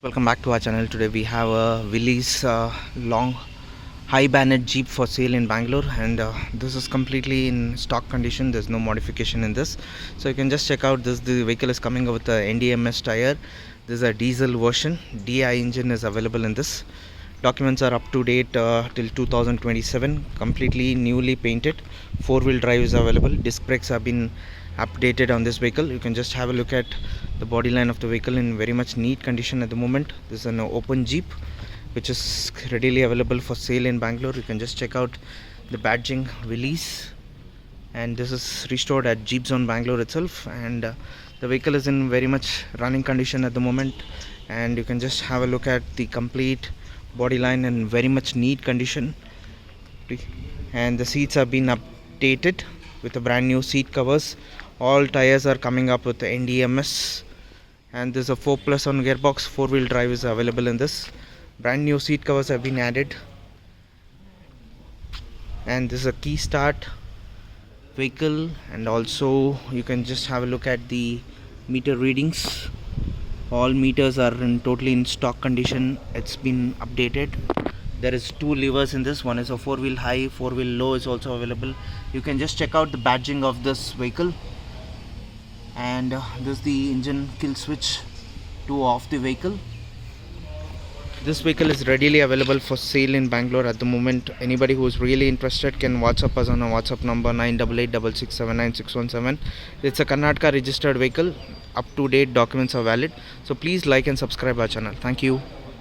Welcome back to our channel. Today we have a Willys long high bonnet Jeep for sale in Bangalore, and this is completely in stock condition. There's no modification in this, so you can just check out this. The vehicle is coming with a NDMS tire. This is a diesel version. DI engine is available in this. Documents are up to date till 2027, completely newly painted. Four-wheel drive is available. Disc brakes have been updated on this vehicle. You can just have a look at the body line of the vehicle in very much neat condition at the moment. This is an open Jeep which is readily available for sale in Bangalore. You can just check out the badging Willys, and this is restored at Jeep Zone Bangalore itself, and the vehicle is in very much running condition at the moment. And you can just have a look at the complete body line in very much neat condition, and the seats have been updated with a brand new seat covers. All tires are coming up with the NDMS, and there's a 4+ on gearbox. Four-wheel drive is available in this. Brand new seat covers have been added, and this is a key start vehicle. And also you can just have a look at the meter readings. All meters are totally in stock condition. It's been updated. There is 2 levers in this. One is a 4-wheel high, 4-wheel low is also available. You can just check out the badging of this vehicle, and this is the engine kill switch to off the vehicle. This vehicle is readily available for sale in Bangalore at the moment. Anybody who is really interested can WhatsApp us on our WhatsApp number 9886679617. It's a Karnataka registered vehicle. Up to date documents are valid. So please like and subscribe our channel. Thank you.